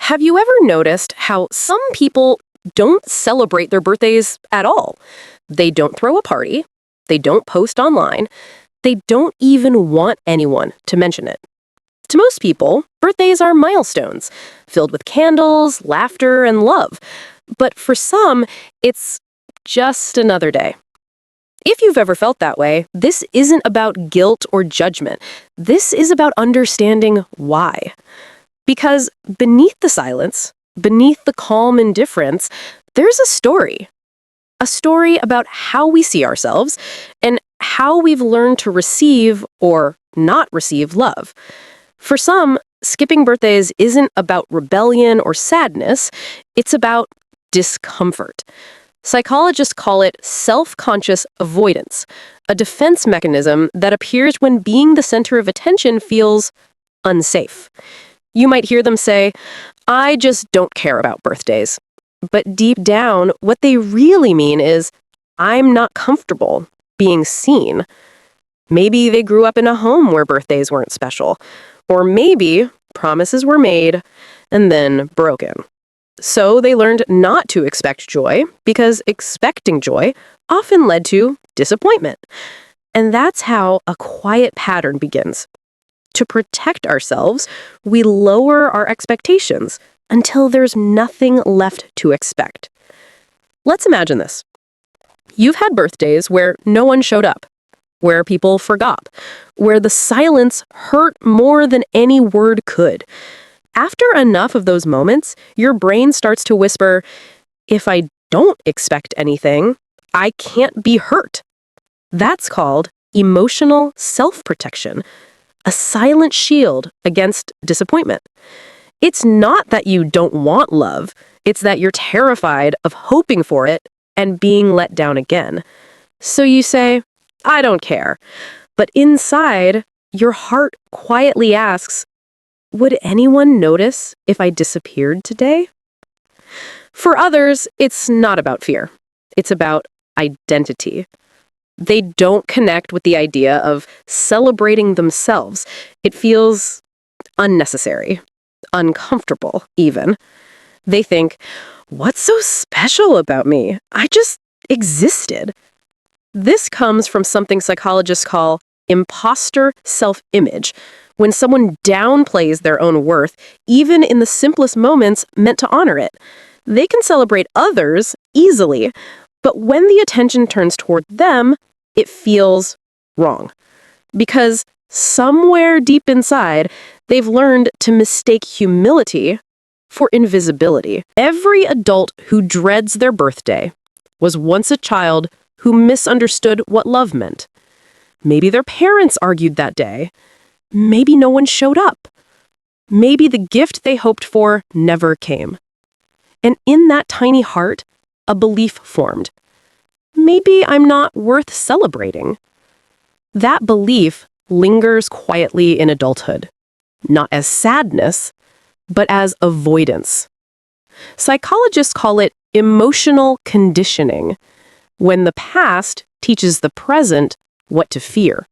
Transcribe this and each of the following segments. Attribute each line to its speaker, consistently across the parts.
Speaker 1: Have you ever noticed how some people don't celebrate their birthdays at all? They don't throw a party, they don't post online, they don't even want anyone to mention it. To most people, birthdays are milestones, filled with candles, laughter, and love. But for some, it's just another day. If you've ever felt that way, this isn't about guilt or judgment. This is about understanding why. Because beneath the silence, beneath the calm indifference, there's a story. A story about how we see ourselves and how we've learned to receive or not receive love. For some, skipping birthdays isn't about rebellion or sadness, it's about discomfort. Psychologists call it self-conscious avoidance, a defense mechanism that appears when being the center of attention feels unsafe. You might hear them say, "I just don't care about birthdays." But deep down, what they really mean is, "I'm not comfortable being seen." Maybe they grew up in a home where birthdays weren't special. Or maybe promises were made and then broken. So they learned not to expect joy because expecting joy often led to disappointment. And that's how a quiet pattern begins. To protect ourselves, we lower our expectations until there's nothing left to expect. Let's imagine this. You've had birthdays where no one showed up, where people forgot, where the silence hurt more than any word could. After enough of those moments, your brain starts to whisper, "If I don't expect anything, I can't be hurt." That's called emotional self-protection, a silent shield against disappointment. It's not that you don't want love, it's that you're terrified of hoping for it and being let down again. So you say, "I don't care." But inside, your heart quietly asks, "Would anyone notice if I disappeared today?" For others, it's not about fear. It's about identity. They don't connect with the idea of celebrating themselves. It feels unnecessary, uncomfortable even. They think, "What's so special about me? I just existed." This comes from something psychologists call imposter self-image, when someone downplays their own worth, even in the simplest moments meant to honor it. They can celebrate others easily, but when the attention turns toward them, it feels wrong. Because somewhere deep inside, they've learned to mistake humility for invisibility. Every adult who dreads their birthday was once a child who misunderstood what love meant. Maybe their parents argued that day. Maybe no one showed up. Maybe the gift they hoped for never came. And in that tiny heart, a belief formed. Maybe I'm not worth celebrating. That belief lingers quietly in adulthood, not as sadness, but as avoidance. Psychologists call it emotional conditioning, when the past teaches the present what to fear.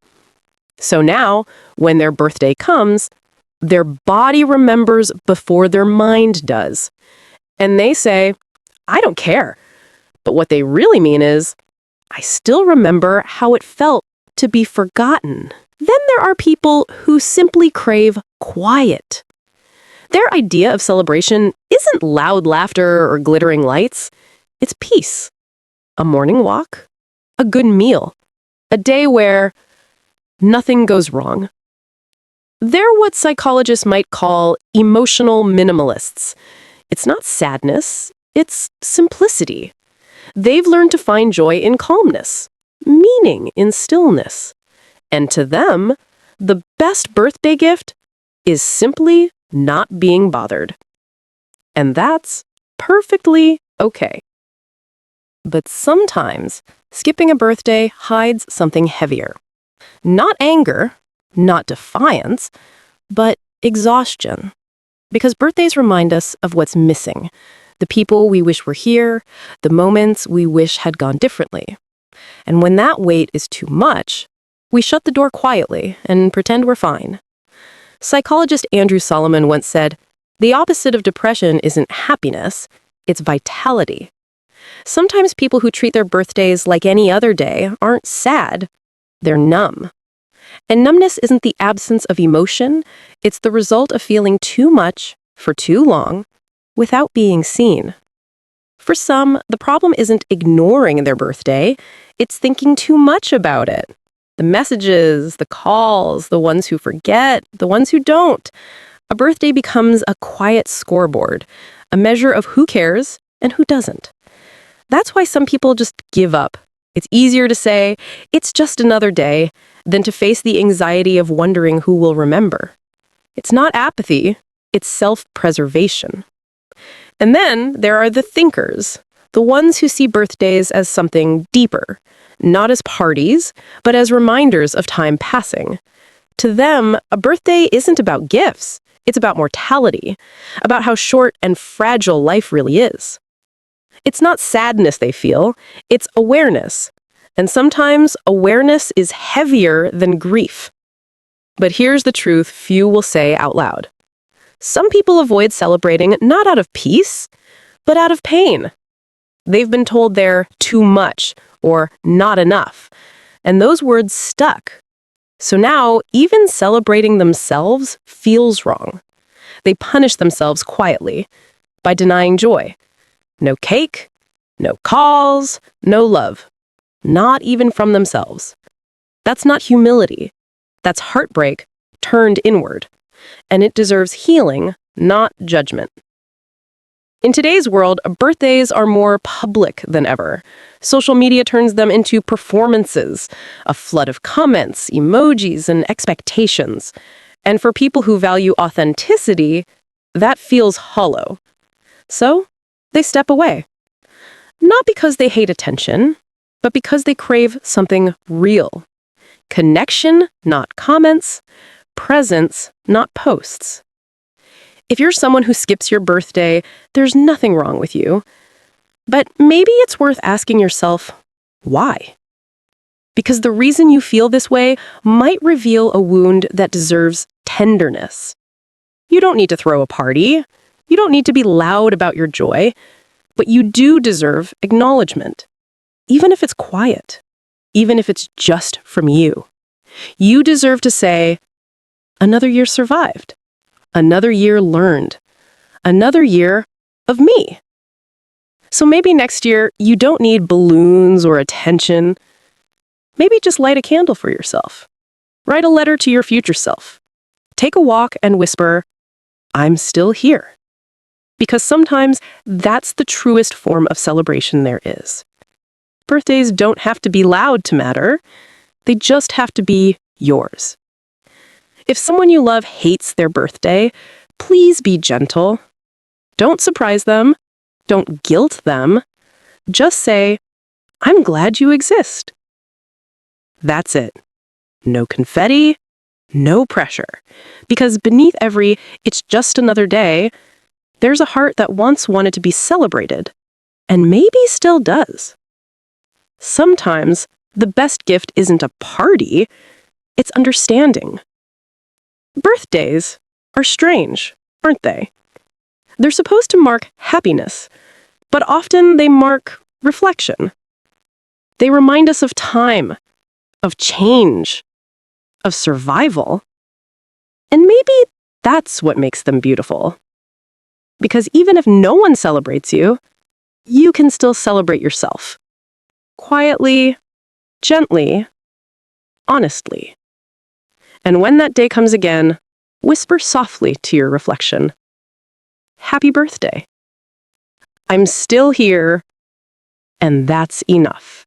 Speaker 1: So now, when their birthday comes, their body remembers before their mind does. And they say, "I don't care." But what they really mean is, "I still remember how it felt to be forgotten." Then there are people who simply crave quiet. Their idea of celebration isn't loud laughter or glittering lights. It's peace. A morning walk, a good meal, a day where nothing goes wrong. They're what psychologists might call emotional minimalists. It's not sadness, it's simplicity. They've learned to find joy in calmness, meaning in stillness. And to them, the best birthday gift is simply not being bothered. And that's perfectly okay. But sometimes, skipping a birthday hides something heavier. Not anger, not defiance, but exhaustion. Because birthdays remind us of what's missing. The people we wish were here, the moments we wish had gone differently. And when that weight is too much, we shut the door quietly and pretend we're fine. Psychologist Andrew Solomon once said, The opposite of depression isn't happiness, it's vitality. Sometimes people who treat their birthdays like any other day aren't sad, they're numb. And numbness isn't the absence of emotion, it's the result of feeling too much for too long without being seen. For some, the problem isn't ignoring their birthday, it's thinking too much about it. The messages, the calls, the ones who forget, the ones who don't. A birthday becomes a quiet scoreboard, a measure of who cares and who doesn't. That's why some people just give up. It's easier to say, it's just another day, than to face the anxiety of wondering who will remember. It's not apathy, it's self-preservation. And then there are the thinkers, the ones who see birthdays as something deeper, not as parties, but as reminders of time passing. To them, a birthday isn't about gifts, it's about mortality, about how short and fragile life really is. It's not sadness they feel, it's awareness. And sometimes awareness is heavier than grief. But here's the truth few will say out loud. Some people avoid celebrating not out of peace, but out of pain. They've been told they're too much or not enough, and those words stuck. So now, even celebrating themselves feels wrong. They punish themselves quietly by denying joy. No cake, no calls, no love. Not even from themselves. That's not humility. That's heartbreak turned inward. And it deserves healing, not judgment. In today's world, birthdays are more public than ever. Social media turns them into performances, a flood of comments, emojis, and expectations. And for people who value authenticity, that feels hollow. So, they step away. Not because they hate attention, but because they crave something real. Connection, not comments. Presence, not posts. If you're someone who skips your birthday, there's nothing wrong with you. But maybe it's worth asking yourself, why? Because the reason you feel this way might reveal a wound that deserves tenderness. You don't need to throw a party. You don't need to be loud about your joy. But you do deserve acknowledgement. Even if it's quiet. Even if it's just from you. You deserve to say, another year survived. Another year learned. Another year of me. So maybe next year, you don't need balloons or attention. Maybe just light a candle for yourself. Write a letter to your future self. Take a walk and whisper, I'm still here. Because sometimes that's the truest form of celebration there is. Birthdays don't have to be loud to matter. They just have to be yours. If someone you love hates their birthday, please be gentle. Don't surprise them. Don't guilt them. Just say, I'm glad you exist. That's it. No confetti, no pressure. Because beneath every, it's just another day, there's a heart that once wanted to be celebrated, and maybe still does. Sometimes, the best gift isn't a party, it's understanding. Birthdays are strange, aren't they? They're supposed to mark happiness, but often they mark reflection. They remind us of time, of change, of survival. And maybe that's what makes them beautiful. Because even if no one celebrates you, you can still celebrate yourself. Quietly, gently, honestly. And when that day comes again, whisper softly to your reflection, Happy birthday. I'm still here, and that's enough.